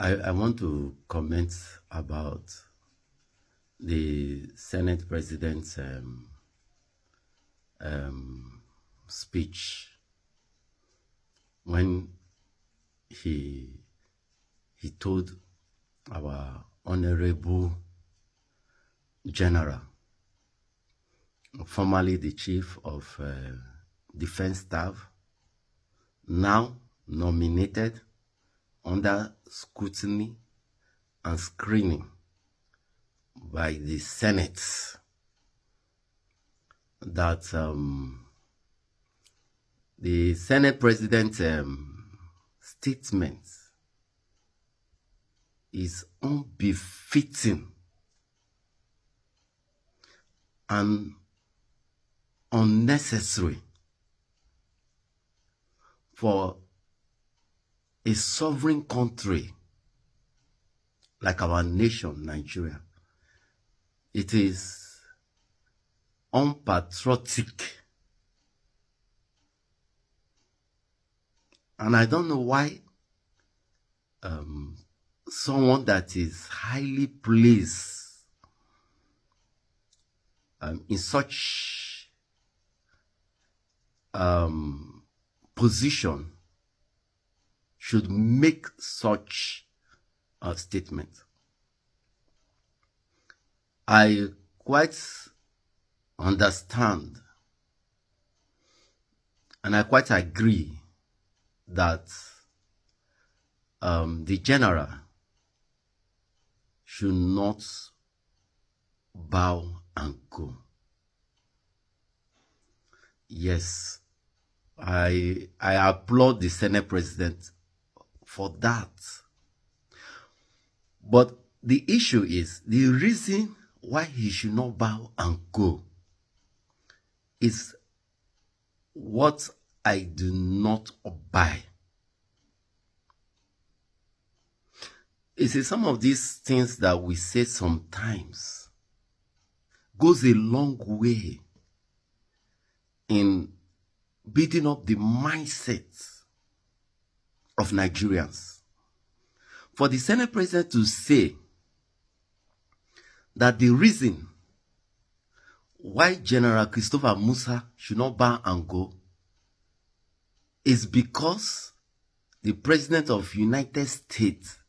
I want to comment about the Senate President's speech when he told our Honorable General, formerly the Chief of Defense Staff, now nominated under scrutiny and screening by the Senate, that the Senate President's statement is unbefitting and unnecessary for a sovereign country like our nation, Nigeria. It is unpatriotic. And I don't know why someone that is highly placed in such position should make such a statement. I quite understand and I quite agree that the general should not bow and go. Yes, I applaud the Senate President for that. But the issue is, the reason why he should not bow and go is what I do not buy. You see, some of these things that we say sometimes goes a long way in building up the mindset of Nigerians. For the Senate President to say that the reason why General Christopher Musa should not bow and go is because the President of the United States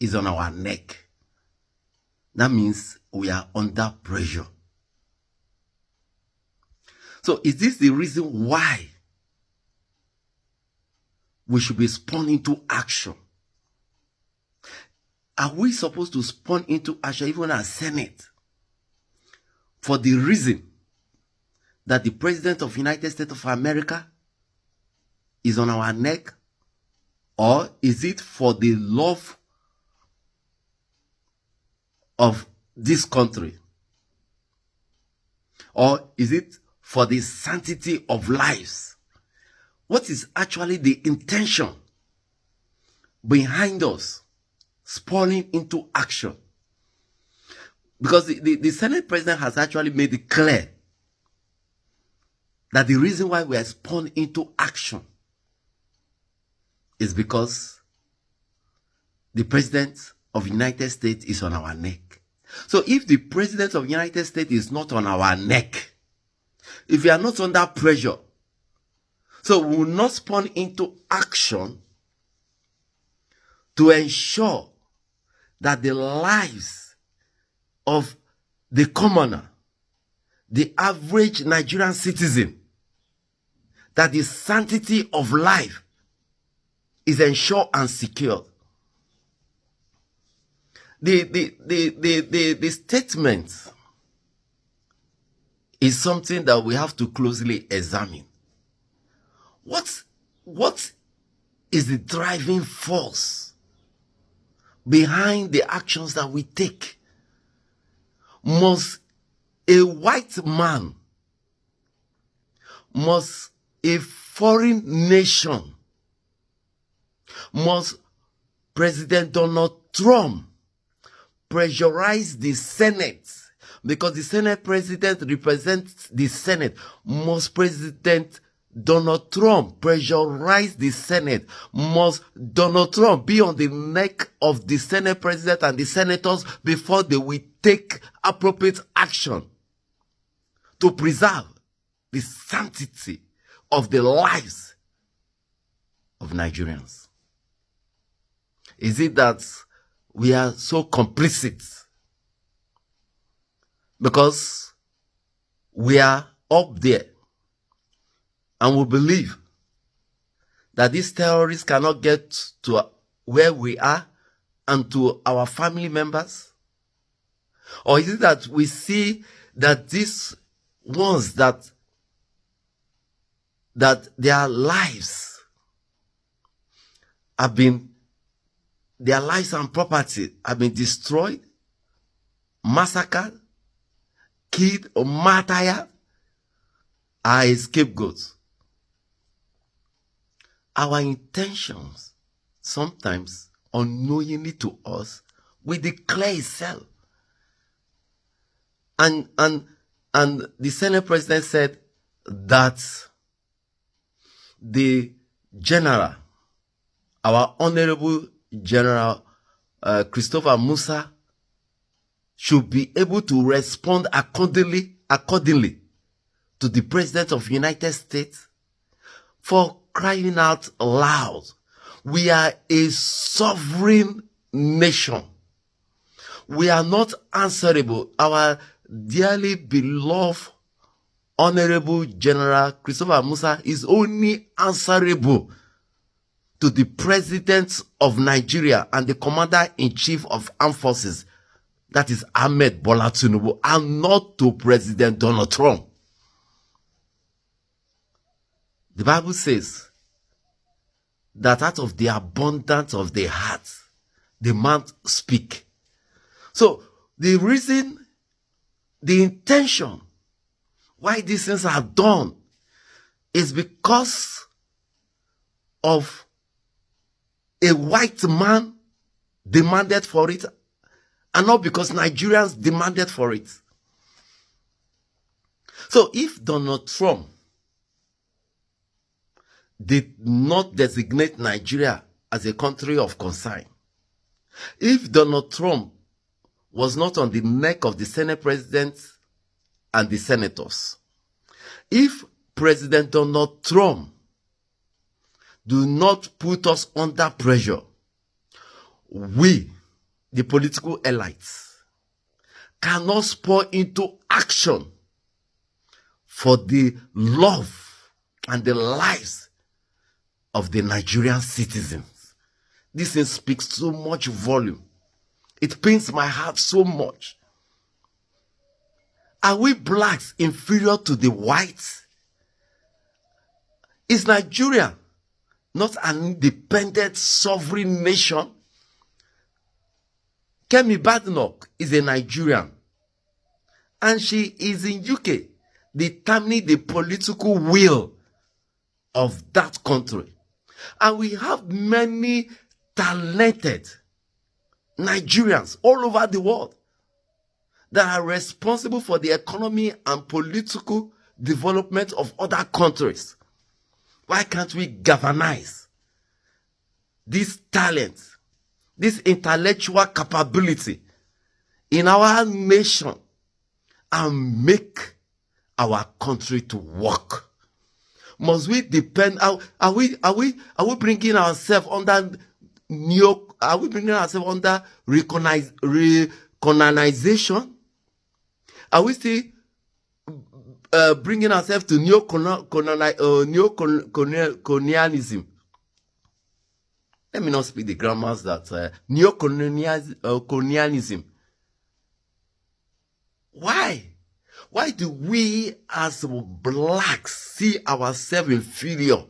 is on our neck. That means we are under pressure. So is this the reason why we should be spun into action? Are we supposed to spawn into action even as Senate for the reason that the President of the United States of America is on our neck? Or is it for the love of this country? Or is it for the sanctity of lives? What is actually the intention behind us spawning into action? Because the Senate President has actually made it clear that the reason why we are spawned into action is because the President of the United States is on our neck. So if the President of the United States is not on our neck, if we are not under pressure, so we will not spawn into action to ensure that the lives of the commoner, the average Nigerian citizen, that the sanctity of life is ensured and secured. The statement is something that we have to closely examine. What is the driving force behind the actions that we take? Must a white man, must a foreign nation, must President Donald Trump pressurize the Senate? Because the Senate President represents the Senate. Must President Donald Trump pressurize the Senate? Must Donald Trump be on the neck of the Senate president and the senators before they will take appropriate action to preserve the sanctity of the lives of Nigerians? Is it that we are so complicit because we are up there and we believe that these terrorists cannot get to where we are and to our family members? Or is it that we see that these ones that their lives and property have been destroyed, massacred, killed, or martyred, are scapegoats? Our intentions, sometimes unknowingly to us, will declare itself. And the Senate president said that the general, our honorable General Christopher Musa, should be able to respond accordingly to the President of the United States. For crying out loud, we are a sovereign nation. We are not answerable. Our dearly beloved Honorable General Christopher Musa is only answerable to the President of Nigeria and the Commander-in-Chief of Armed Forces, that is Ahmed Bola Tinubu, and not to President Donald Trump. The Bible says that out of the abundance of the heart, the mouth speak. So the reason, the intention why these things are done is because of a white man demanded for it, and not because Nigerians demanded for it. So if Donald Trump did not designate Nigeria as a country of concern, if Donald Trump was not on the neck of the Senate president and the senators, if President Donald Trump do not put us under pressure, we, the political elites, cannot spur into action for the love and the lives of the Nigerian citizens. This thing speaks so much volume. It pains my heart so much. Are we blacks inferior to the whites? Is Nigeria not an independent sovereign nation? Kemi Badenoch is a Nigerian, and she is in UK, determining the political will of that country. And we have many talented Nigerians all over the world that are responsible for the economy and political development of other countries. Why can't we galvanize this talent, this intellectual capability in our nation and make our country to work? Must we depend? Are we bringing ourselves under recolonization? Are we still bringing ourselves to neocolonialism? Let me not speak the grammars that neocolonialism. Why? Why do we as blacks see ourselves inferior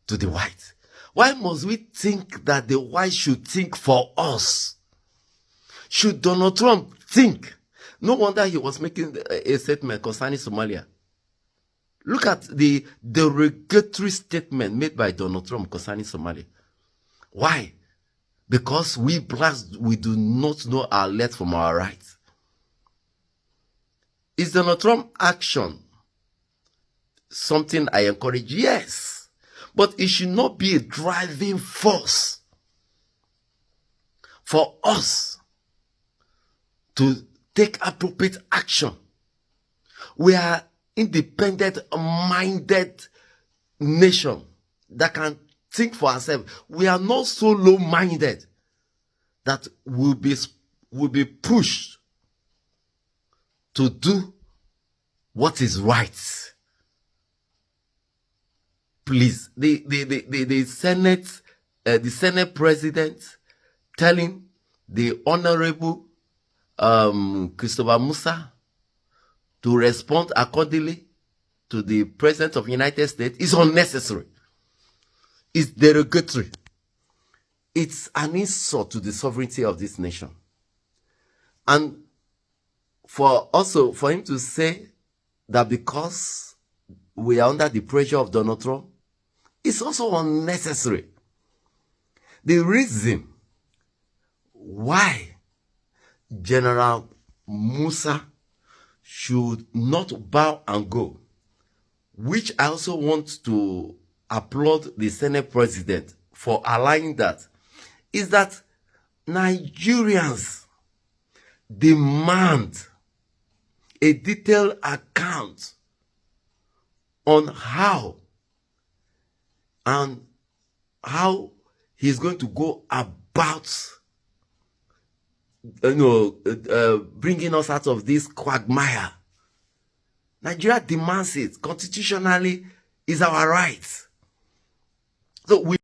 to the whites? Why must we think that the whites should think for us? Should Donald Trump think? No wonder he was making a statement concerning Somalia. Look at the derogatory statement made by Donald Trump concerning Somalia. Why? Because we blacks, we do not know our left from our right. Is Donald Trump's action something I encourage? Yes. But it should not be a driving force for us to take appropriate action. We are independent-minded nation that can think for ourselves. We are not so low-minded that we'll be pushed to do what is right. Please, the Senate president telling the Honorable Christopher Musa to respond accordingly to the President of the United States is unnecessary. It's derogatory. It's an insult to the sovereignty of this nation. And for him to say that because we are under the pressure of Donald Trump, it's also unnecessary. The reason why General Musa should not bow and go, which I also want to applaud the Senate president for allowing that, is that Nigerians demand a detailed account on how he's going to go about bringing us out of this quagmire. Nigeria demands it. Constitutionally, is our right. So we